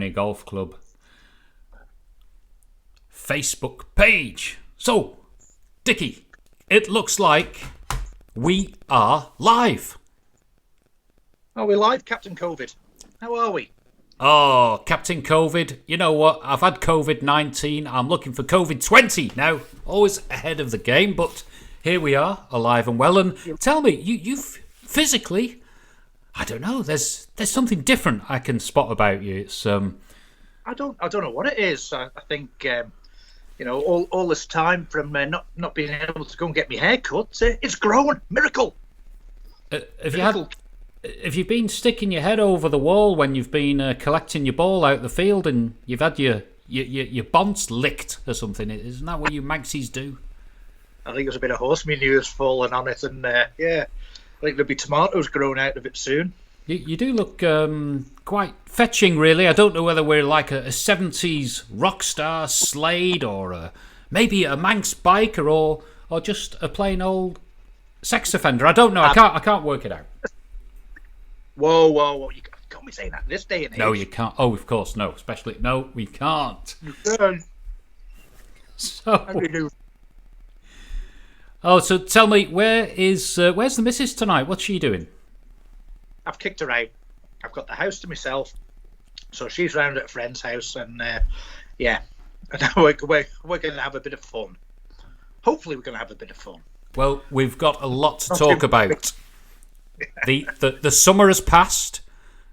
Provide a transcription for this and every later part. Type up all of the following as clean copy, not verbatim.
Albany Golf Club Facebook page. So, Dickie, it looks like we are live. Are we live, Captain COVID? How are we? Oh, Captain COVID, you know what? I've had COVID-19. I'm looking for COVID-20 now. Always ahead of the game, but here we are, alive and well. And tell me, you physically, I don't know, there's something different I can spot about you. It's I don't know what it is. I think all this time from not being able to go and get my hair cut, it's grown. Miracle. Have you been sticking your head over the wall when you've been collecting your ball out the field and you've had your bonds licked or something? Isn't that what you Magsies do? I think there's a bit of horse manure fallen on it, and I think there'll be tomatoes growing out of it soon. You do look quite fetching, really. I don't know whether we're like a 70s rock star Slade or maybe a Manx biker or just a plain old sex offender. I don't know. I can't work it out. Whoa. You can't be saying that in this day and age. No, you can't. Oh, of course, no. Especially, no, we can't. You can. So tell me, where's the missus tonight? What's she doing? I've kicked her out. I've got the house to myself. So she's round at a friend's house, and we're going to have a bit of fun. Hopefully we're going to have a bit of fun. Well, we've got a lot to talk about. The summer has passed.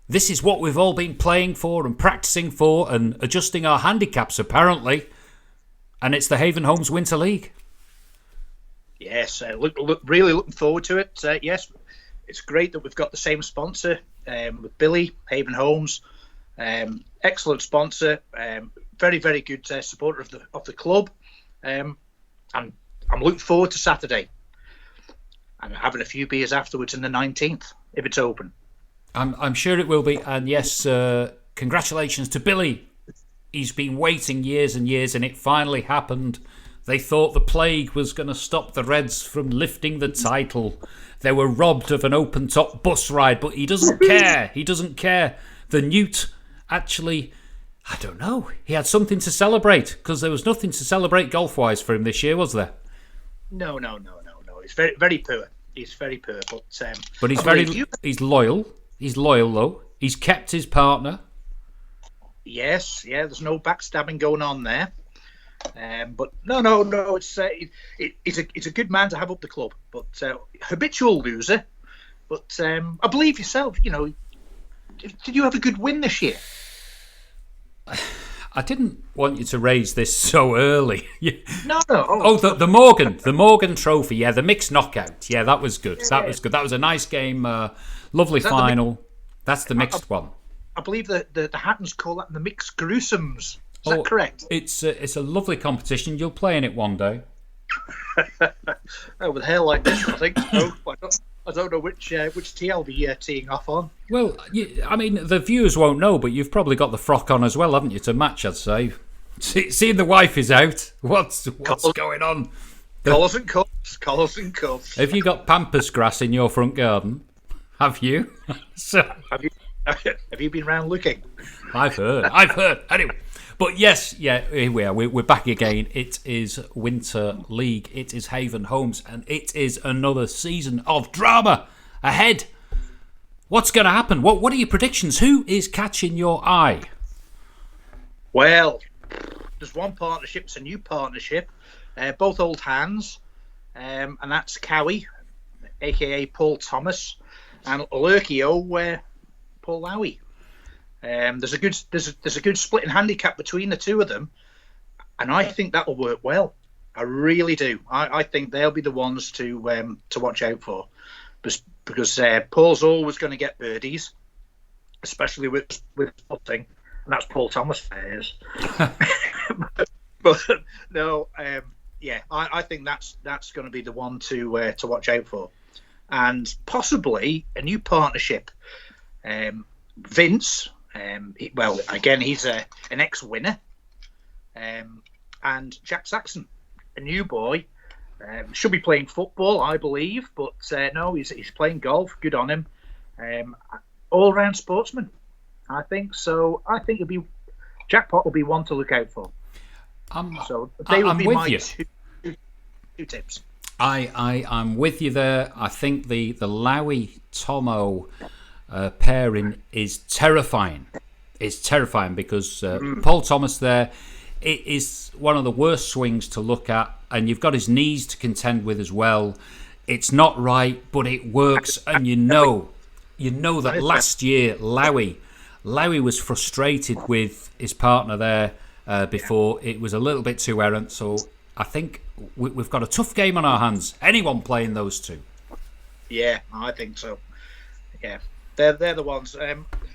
This is what we've all been playing for and practicing for and adjusting our handicaps, apparently. And it's the Haven Homes Winter League. Yes, really looking forward to it. Yes, it's great that we've got the same sponsor with Billy, Haven Homes. Excellent sponsor. Very, very good supporter of the club. And I'm looking forward to Saturday. And having a few beers afterwards in the 19th, if it's open. I'm sure it will be. And yes, congratulations to Billy. He's been waiting years and years, and it finally happened. They thought the plague was going to stop the Reds from lifting the title. They were robbed of an open-top bus ride, but he doesn't care. He doesn't care. The Newt actually, I don't know, he had something to celebrate, because there was nothing to celebrate golf-wise for him this year, was there? No. He's very, very poor. He's very poor, but he's loyal. He's loyal though. He's kept his partner. Yes, there's no backstabbing going on there. But no. It's a good man to have up the club, but habitual loser. But I believe yourself. Did you have a good win this year? I didn't want you to raise this so early. No. The Morgan Trophy. Yeah, the mixed knockout. Yeah, that was good. That was good. That was a nice game. Lovely final. That's the mixed one. I believe the Hattons call that the mixed gruesomes. Is that correct? It's a lovely competition. You'll play in it one day. With hair like this, I think. So. I don't know which tee I'll be teeing off on. Well, the viewers won't know, but you've probably got the frock on as well, haven't you, to match, I'd say. Seeing the wife is out. What's going on? Collars and cuffs. Have you got pampas grass in your front garden? Have you? Have you been round looking? I've heard. Anyway. But yes, here we are. We're back again. It is Winter League. It is Haven Homes. And it is another season of drama ahead. What's going to happen? What are your predictions? Who is catching your eye? Well, there's one partnership. It's a new partnership. Both old hands. And that's Cowie, a.k.a. Paul Thomas, and Lurkio, Paul Lowy. There's a good split in handicap between the two of them, and I think that'll work well. I really do. I think they'll be the ones to watch out for, because Paul's always going to get birdies, especially with putting, and that's Paul Thomas. But no, I think that's going to be the one to watch out for, and possibly a new partnership. Vince. He's an ex-winner, and Jack Saxon, a new boy, should be playing football, I believe, but no, he's playing golf. Good on him. All-round sportsman, I think. So I think Jackpot will be one to look out for. So they would I'm be with my you. two tips. I'm with you there. I think the Lowy Tomo pairing is terrifying. It's terrifying because Paul Thomas there, it is one of the worst swings to look at, and you've got his knees to contend with as well. It's not right, but it works, and you know that last year Lowy was frustrated with his partner there before. It was a little bit too errant, so I think we've got a tough game on our hands. Anyone playing those two? Yeah, I think so. Yeah, they're the ones.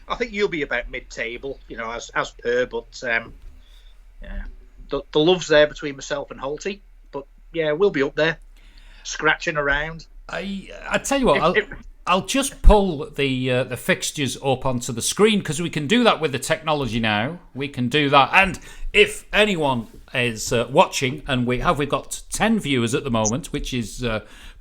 I think you'll be about mid-table, as per. But yeah, the love's there between myself and Holty. But yeah, we'll be up there, scratching around. I tell you what, I'll just pull the fixtures up onto the screen because we can do that with the technology now. We can do that, and if anyone is watching, and we've got 10 viewers at the moment, which is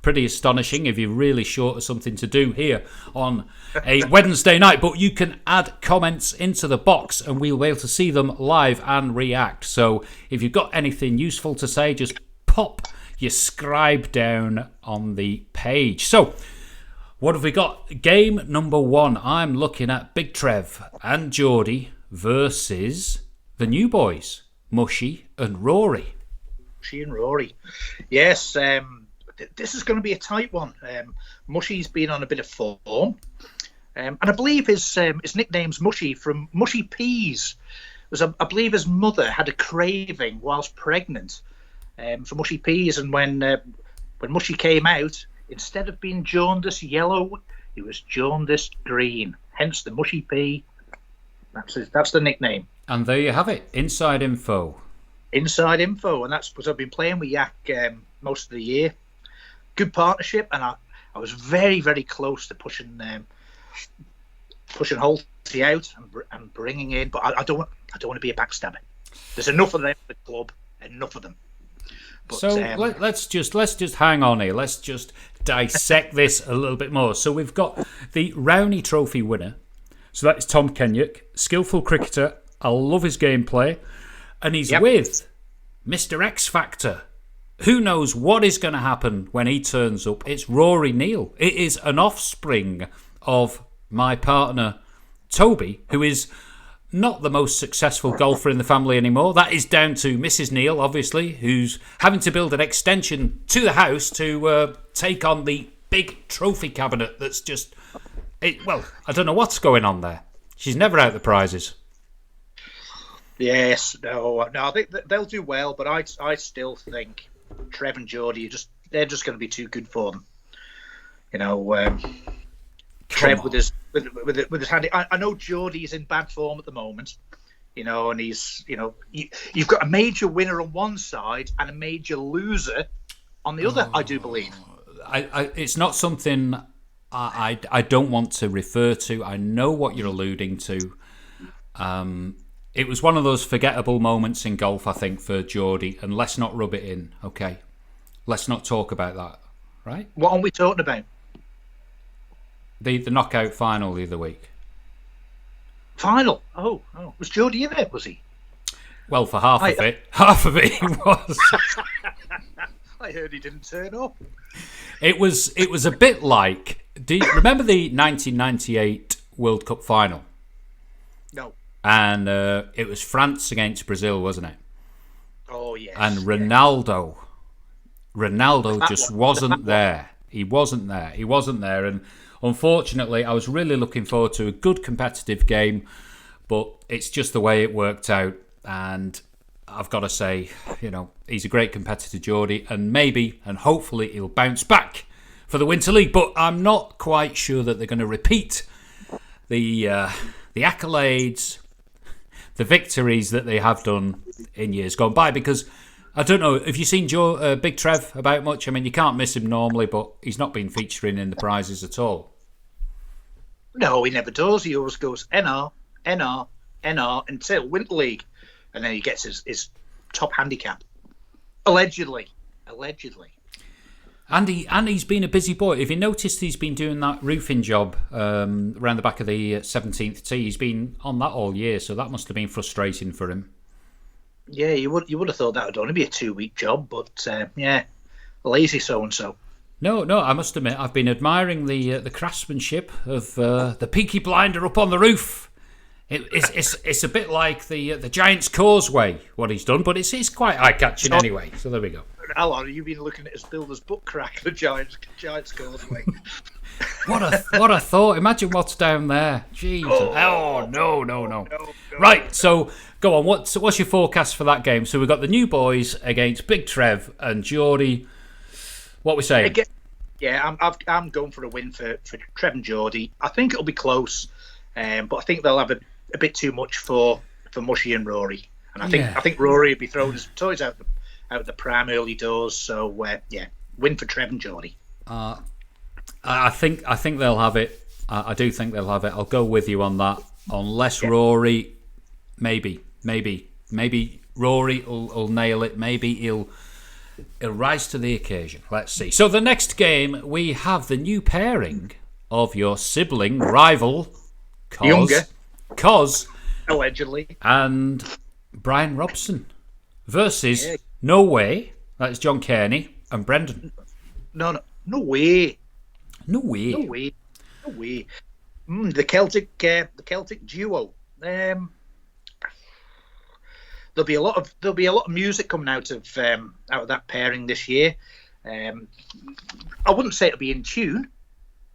pretty astonishing if you're really short of something to do here on a Wednesday night. But you can add comments into the box and we'll be able to see them live and react. So if you've got anything useful to say, just pop your scribe down on the page. So what have we got? Game number 1. I'm looking at Big Trev and Geordie versus the new boys, Mushy and Rory. Mushy and Rory. Yes, this is going to be a tight one. Mushy's been on a bit of form. And I believe his nickname's Mushy from Mushy Peas. I believe his mother had a craving whilst pregnant for Mushy Peas. And when Mushy came out, instead of being jaundice yellow, he was jaundice green. Hence the Mushy Pea. That's the nickname. And there you have it. Inside info. Inside info. And that's because I've been playing with Yak most of the year. Good partnership. And I was very, very close to pushing Holty out and bringing in. But I don't want to be a backstabber. There's enough of them in the club. Enough of them. But, so let's just hang on here. Let's just dissect this a little bit more. So we've got the Rowney Trophy winner. So that's Tom Kenyock, skillful cricketer. I love his gameplay, and he's with Mr. X Factor. Who knows what is going to happen when he turns up? It's Rory Neal. It is an offspring of my partner Toby, who is not the most successful golfer in the family anymore. That is down to Mrs. Neal, obviously, who's having to build an extension to the house to take on the big trophy cabinet that's just... well, I don't know what's going on there. She's never out the prizes. Yes, no, I think they'll do well, but I still think Trev and Geordie they're just going to be too good for them. Trev with his handy. I know Geordie's in bad form at the moment, and he's you've got a major winner on one side and a major loser on the other. I do believe. It's not something I don't want to refer to. I know what you're alluding to. It was one of those forgettable moments in golf, I think, for Geordie, and let's not rub it in, okay? Let's not talk about that, right? What are we talking about? The knockout final the other week. Final? Oh, was Geordie in it? Was he? Well, for half of it he was. I heard he didn't turn up. It was a bit like. Do you remember the 1998 World Cup final? No. And it was France against Brazil, wasn't it? Oh yes. And Ronaldo just wasn't there. He wasn't there, and unfortunately, I was really looking forward to a good competitive game, but it's just the way it worked out. And I've got to say, he's a great competitor, Geordie, and maybe and hopefully he'll bounce back for the Winter League. But I'm not quite sure that they're going to repeat the accolades, the victories that they have done in years gone by, because I don't know, have you seen Big Trev about much? I mean, you can't miss him normally, but he's not been featuring in the prizes at all. No, he never does. He always goes NR, NR, NR until Winter League, and then he gets his top handicap. Allegedly. He's been a busy boy. If you noticed, he's been doing that roofing job around the back of the 17th tee. He's been on that all year, so that must have been frustrating for him. Yeah, you would have thought that would only be a 2-week job, but lazy so and so. No, I must admit, I've been admiring the craftsmanship of the Peaky Blinder up on the roof. It's a bit like the Giant's Causeway, what he's done, but it's quite eye-catching anyway. So there we go. How long have you been looking at his builder's book crack, the Giant's Causeway? What a thought! Imagine what's down there. Jeez. Oh no. Right, so go on. What's your forecast for that game? So we've got the new boys against Big Trev and Geordie. What we saying? Yeah, I'm going for a win for Trev and Geordie. I think it'll be close, but I think they'll have a bit too much for Mushy and Rory, and I think Rory would be throwing his toys out the pram early doors. So win for Trev and Geordie. I think they'll have it. I do think they'll have it. I'll go with you on that. Unless Rory, maybe Rory will nail it. Maybe he'll rise to the occasion. Let's see. So the next game we have the new pairing of your sibling rival, Cos, allegedly, and Brian Robson versus No Way. That's John Kearney and Brendan. No way. No way. The Celtic duo. There'll be a lot of music coming out of that pairing this year. I wouldn't say it'll be in tune,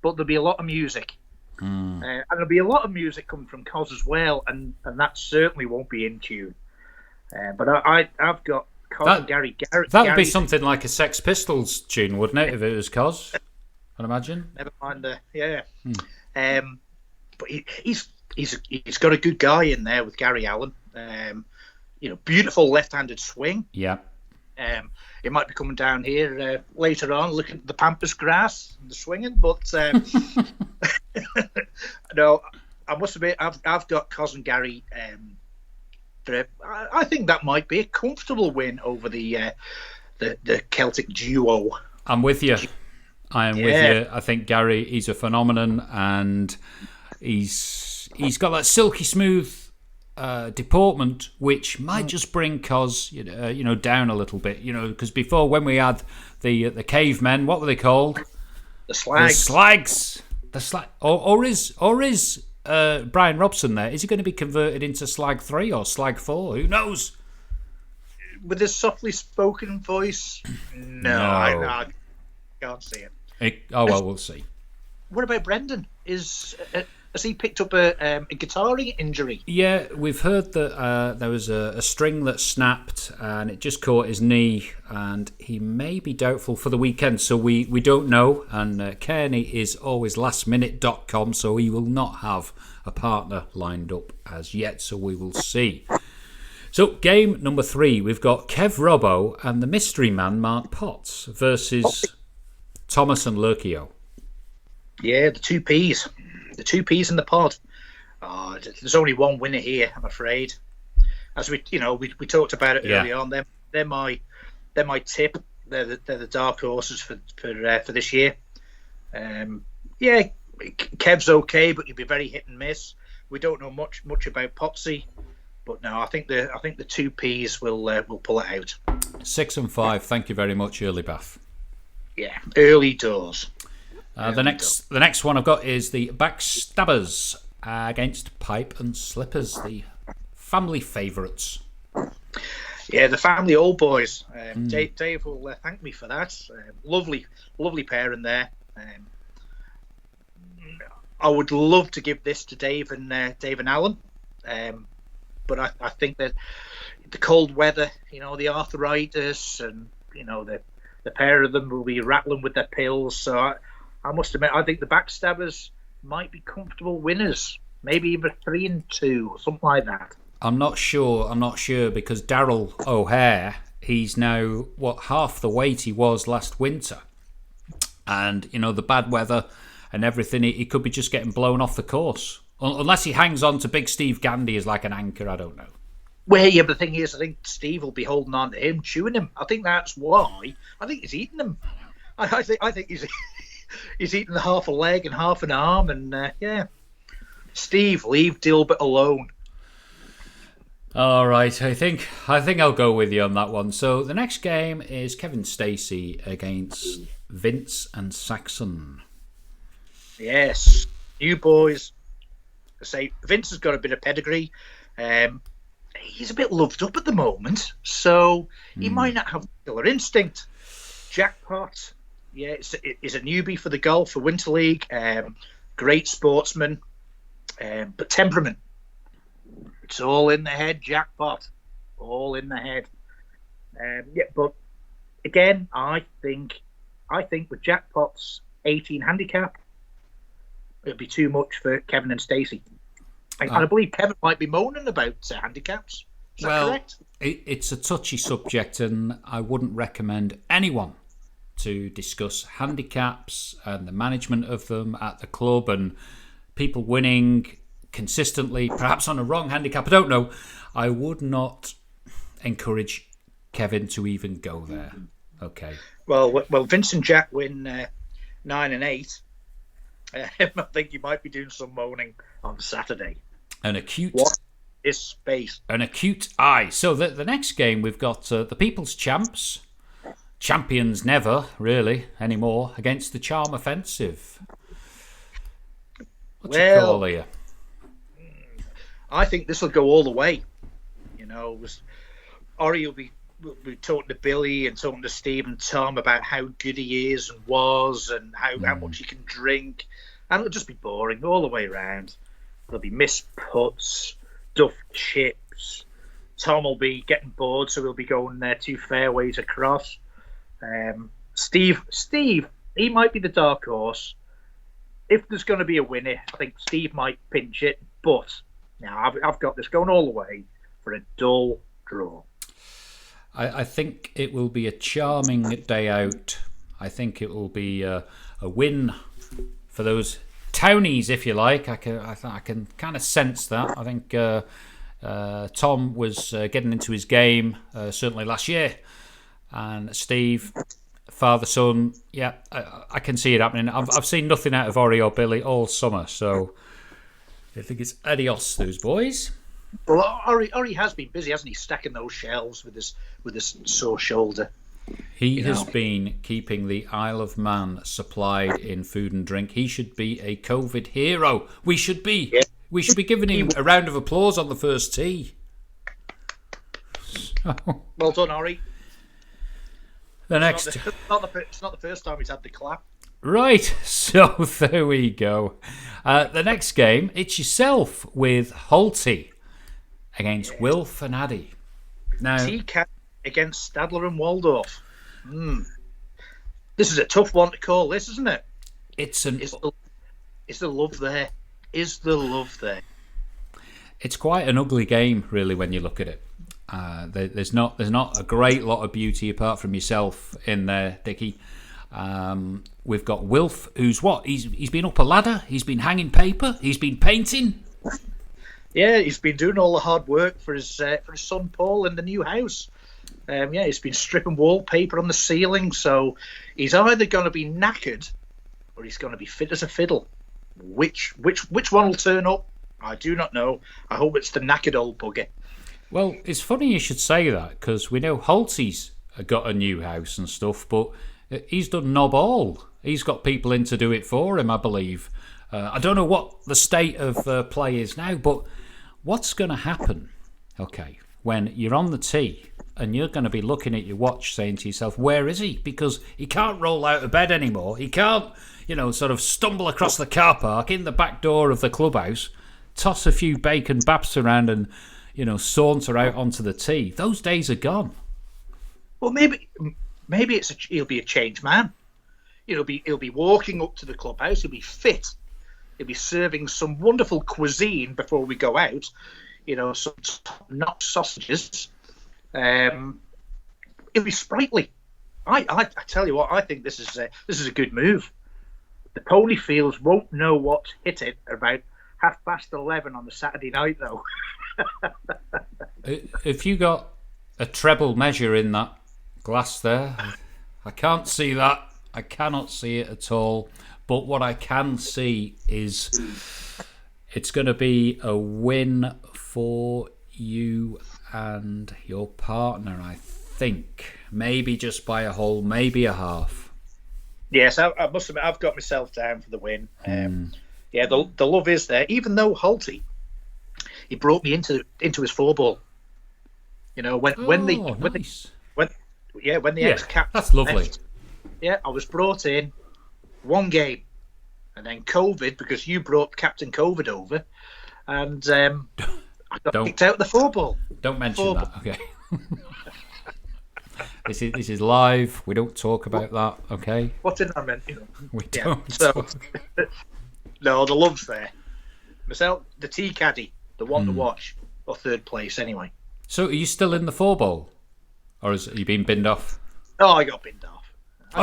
but there'll be a lot of music, and there'll be a lot of music coming from Cos as well, and that certainly won't be in tune. But I've got Cos and Gary. That would be something like a Sex Pistols tune, wouldn't it? If it was Cos, I'd imagine. Never mind. But he's got a good guy in there with Gary Allen. Beautiful left-handed swing. Yeah. It might be coming down here later on, looking at the pampas grass and the swinging. But no, I must admit, I've got Cos and Gary. I think that might be a comfortable win over the Celtic duo. I'm with you. I am with you. I think Gary, he's a phenomenon, and he's got that silky smooth deportment, which might just bring Cos, down a little bit. Because before, when we had the cavemen, what were they called? The Slags. The slag. Or is Brian Robson there? Is he going to be converted into Slag 3 or Slag 4? Who knows? With his softly spoken voice, no. I can't see it. We'll see. What about Brendan? Has he picked up a guitaring injury? Yeah, we've heard that there was a string that snapped and it just caught his knee, and he may be doubtful for the weekend, so we don't know. And Kearney is always lastminute.com, so he will not have a partner lined up as yet, so we will see. So game number 3, we've got Kev Robbo and the mystery man Mark Potts versus Thomas and Lurkio. Yeah, the two P's. The two P's in the pod. There's only one winner here, I'm afraid. As we talked about it early on. They're my tip. They're the dark horses for this year. Kev's okay, but he'll be very hit and miss. We don't know much about Potsy, but no, I think the two P's will pull it out. 6 and 5. Thank you very much, Early Bath. Yeah, early doors. The next one I've got is the Backstabbers against Pipe and Slippers, the family favourites. Yeah, the family old boys. Dave will thank me for that. Lovely pairing there. I would love to give this to Dave and Alan, but I think that the cold weather, the arthritis, and the pair of them will be rattling with their pills. So I must admit, I think the Backstabbers might be comfortable winners. Maybe even 3-2, something like that. I'm not sure because Daryl O'Hare, he's now half the weight he was last winter, and the bad weather and everything, he could be just getting blown off the course unless he hangs on to Big Steve Gandy as like an anchor. I don't know. Well, yeah, but the thing is, I think Steve will be holding on to him, chewing him. I think that's why. I think he's eating them. I think he's eaten half a leg and half an arm, and yeah. Steve, leave Dilbert alone. All right, I think I'll go with you on that one. So the next game is Kevin Stacey against Vince and Saxon. Yes, you boys. I say Vince has got a bit of pedigree. He's a bit loved up at the moment, so he might not have killer instinct. Jackpot, yeah, is a newbie for the golf for Winter League. Great sportsman, but temperament. It's all in the head, Jackpot. All in the head. Yeah, but again, I think with Jackpot's 18 handicap, it'd be too much for Kevin and Stacey. And I believe Kevin might be moaning about handicaps. Is that correct? It's a touchy subject, and I wouldn't recommend anyone to discuss handicaps and the management of them at the club and people winning consistently, perhaps on a wrong handicap. I don't know. I would not encourage Kevin to even go there. Okay. Well, Vince and Jack win 9 and 8. I think you might be doing some moaning on Saturday. What is space? An acute eye. So the next game we've got the People's Champs, champions never really anymore, against the Charm Offensive. What's your call here? I think this will go all the way. You know, Ori will be talking to Billy and talking to Steve and Tom about how good he is and was and how much he can drink, and it'll just be boring all the way around. There'll be missed putts, duff chips. Tom will be getting bored, so he'll be going 2 fairways across. Steve, he might be the dark horse. If there's going to be a winner, I think Steve might pinch it, but now I've got this going all the way for a dull draw. I think it will be a charming day out. I think it will be a win for those townies, if you like. I can kind of sense that. I think Tom was getting into his game certainly last year, and Steve, father son, yeah, I can see it happening. I've seen nothing out of Ori or Billy all summer, so I think it's adios, those boys. Well, Ori has been busy, hasn't he, stacking those shelves with his sore shoulder. He has been keeping the Isle of Man supplied in food and drink. He should be a COVID hero. We should be giving him a round of applause on the first tee. Well done, Ori. It's not the first time he's had the clap. Right, so there we go. The next game, it's yourself with Holty against Wilf and Addy. Now, T-Cat against Stadler and Waldorf. This is a tough one to call, this, isn't it? Is the love there? Is the love there? It's quite an ugly game, really, when you look at it. There's not a great lot of beauty apart from yourself in there, Dickie. We've got Wilf, who's what? He's been up a ladder. He's been hanging paper. He's been painting. Yeah, he's been doing all the hard work for his son Paul in the new house. He's been stripping wallpaper on the ceiling. So he's either going to be knackered or he's going to be fit as a fiddle. Which one will turn up? I do not know. I hope it's the knackered old bugger. Well, it's funny you should say that, because we know Holty's got a new house and stuff, but he's done knob all. He's got people in to do it for him, I believe. I don't know what the state of play is now, but what's going to happen, okay, when you're on the tee and you're going to be looking at your watch saying to yourself, where is he? Because he can't roll out of bed anymore. He can't, sort of stumble across the car park in the back door of the clubhouse, toss a few bacon baps around and, saunter out onto the tee. Those days are gone. Well, maybe he'll be a changed man. He'll be walking up to the clubhouse. He'll be fit. He'll be serving some wonderful cuisine before we go out. Some top-notch sausages. He'll be sprightly. I tell you what, I think this is a good move. The Ponyfields won't know what hit it about 11:30 on the Saturday night, though. If you got a treble measure in that glass there, I can't see that. I cannot see it at all. But what I can see is it's going to be a win for you and your partner, I think. Maybe just by a whole, maybe a half. Yes, I must admit, I've got myself down for the win. Yeah, the love is there. Even though Holty, he brought me into his four-ball. You know, when the ex-captain that's lovely. left, yeah, I was brought in one game, and then COVID, because you brought Captain COVID over, and I got kicked out of the four-ball. Don't mention that, okay? This is live. We don't talk about that, okay? What did I mean? We don't. So, no, the love's there. Myself, the tea caddy, the one to watch, or third place anyway. So, are you still in the four-ball, or have you been binned off? Oh, I got binned off.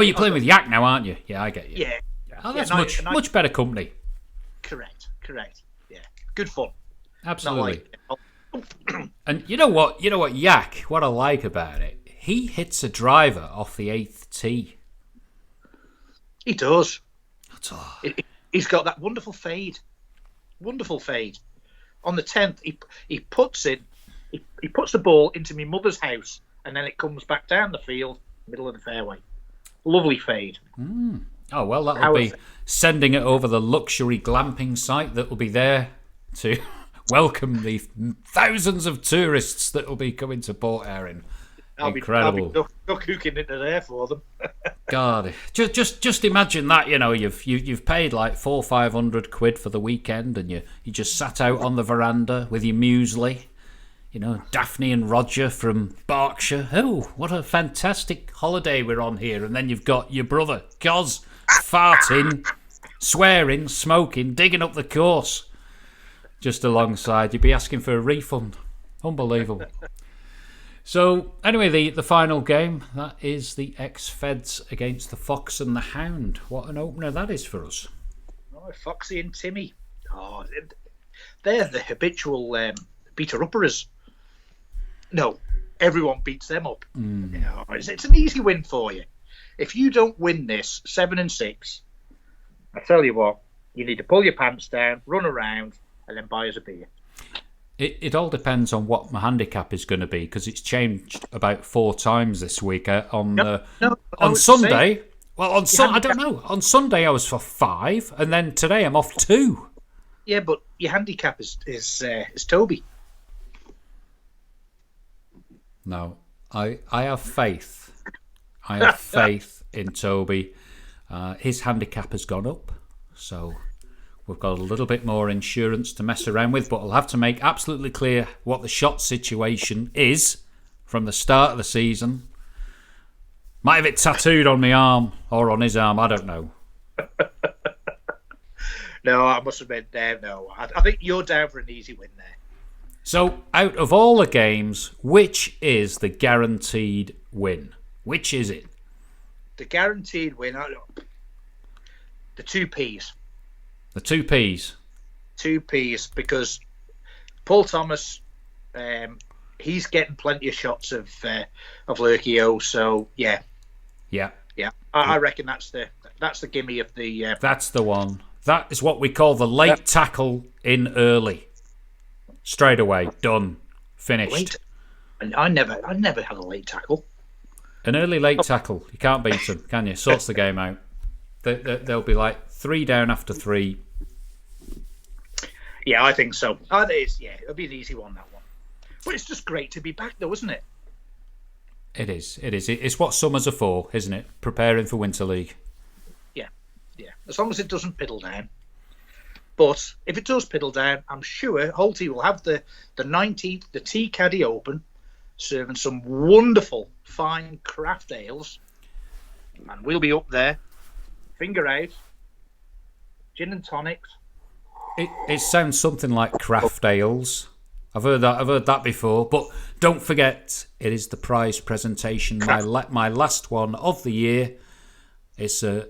You're playing with Yak now, aren't you? Yeah, I get you. Yeah. Oh, that's much better company. Correct. Yeah, good fun. Absolutely. And you know what, Yak? What I like about it, he hits a driver off the 8th tee. He does. That's all. He's got that wonderful fade. Wonderful fade. On the 10th, he puts it. He puts the ball into my mother's house, and then it comes back down the field, middle of the fairway. Lovely fade. Oh, well, that'll be sending it over the luxury glamping site that will be there to welcome the thousands of tourists that will be coming to Port Erin. Incredible. I'll be duck hooking into there for them. God, just imagine that. You've paid like £400-500 for the weekend, and you just sat out on the veranda with your muesli. Daphne and Roger from Berkshire. Oh, what a fantastic holiday we're on here. And then you've got your brother, Goz, farting, swearing, smoking, digging up the course. Just alongside, you'd be asking for a refund. Unbelievable. So, anyway, the final game, that is the ex-Feds against the Fox and the Hound. What an opener that is for us. Oh, Foxy and Timmy. Oh, they're the habitual beater-uppers. No, everyone beats them up. It's an easy win for you. If you don't win this 7-6, I tell you what, you need to pull your pants down, run around, and then buy us a beer. It all depends on what my handicap is going to be, because it's changed about 4 times this week. On Sunday, I don't know. On Sunday I was for 5, and then today I'm off 2. Yeah, but your handicap is Toby. No, I have faith. I have faith in Toby. His handicap has gone up, so we've got a little bit more insurance to mess around with, but I'll have to make absolutely clear what the shot situation is from the start of the season. Might have it tattooed on my arm or on his arm, I don't know. No, I must admit, no. I think you're down for an easy win there. So, out of all the games, which is the guaranteed win? Which is it? The guaranteed win, the 2 Ps. The 2 Ps. 2 Ps, because Paul Thomas, he's getting plenty of shots of Lurkio. So yeah. I reckon that's the gimme of the. That's the one. That is what we call the late tackle in early. Straight away, done, finished. I never had a late tackle. An early late tackle, you can't beat them, can you? Sorts the game out. They'll be like 3 down after 3. Yeah, I think so. It'll be an easy one, that one. But it's just great to be back, though, isn't it? It is. It's what summers are for, isn't it? Preparing for Winter League. Yeah. As long as it doesn't piddle down. But if it does piddle down, I'm sure Holty will have the 19th, the Tea Caddy Open, serving some wonderful, fine craft ales. And we'll be up there, finger out, gin and tonics. It sounds something like craft ales. I've heard that before. But don't forget, it is the prize presentation. My last one of the year. It's a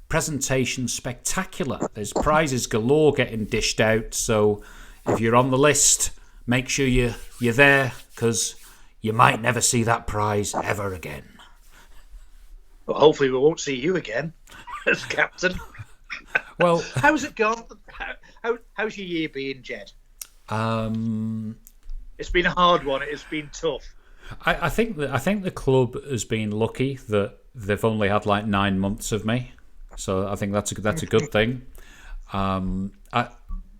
presentation spectacular. There's prizes galore getting dished out. So if you're on the list, make sure you're there, because you might never see that prize ever again. Well, hopefully we won't see you again as captain. Well, How's it gone? How's your year been, Jed? It's been a hard one. It's been tough. I think the club has been lucky that they've only had like 9 months of me, so I think that's a good thing.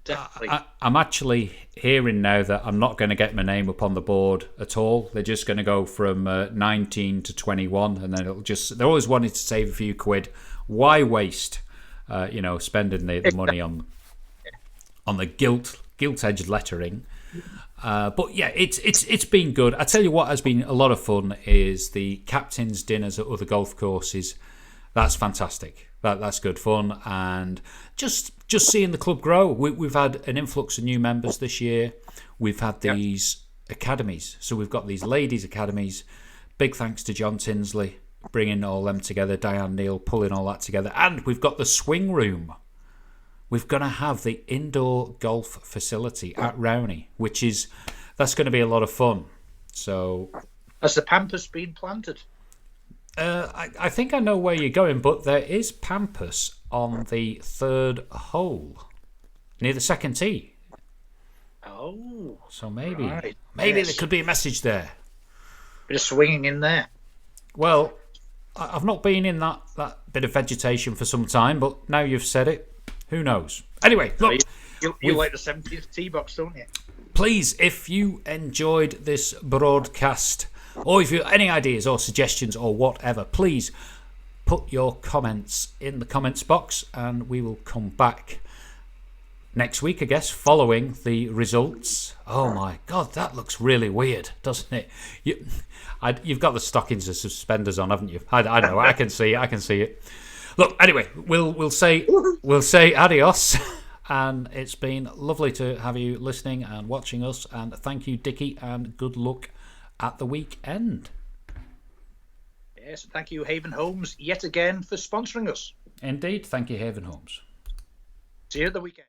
Definitely. I'm actually hearing now that I'm not going to get my name up on the board at all. They're just going to go from 19 to 21, and then they always wanted to save a few quid. Why waste, spending the money on the gilt-edged lettering? But yeah, it's been good. I tell you what has been a lot of fun is the captains' dinners at other golf courses. That's fantastic. That's good fun, and just seeing the club grow. We've had an influx of new members this year. We've had these academies, so we've got these ladies' academies. Big thanks to John Tinsley bringing all them together. Diane Neal pulling all that together, and we've got the swing room. We're going to have the indoor golf facility at Rowney, that's going to be a lot of fun. So, has the pampas been planted? I think I know where you're going, but there is pampas on the third hole near the second tee. Oh, so maybe right. There could be a message there. Bit of swinging in there. Well, I've not been in that bit of vegetation for some time, but now you've said it, who knows? Anyway, look, you like the 70th tee box, don't you? Please, if you enjoyed this broadcast, or if you have any ideas or suggestions or whatever, please put your comments in the comments box, and we will come back next week, I guess, following the results. Oh my God, that looks really weird, doesn't it? You've got the stockings and suspenders on, haven't you? I know, I can see it. Look, anyway, we'll say adios. And it's been lovely to have you listening and watching us. And thank you, Dickie, and good luck at the weekend. Yes, thank you, Haven Homes, yet again for sponsoring us. Indeed, thank you, Haven Homes. See you at the weekend.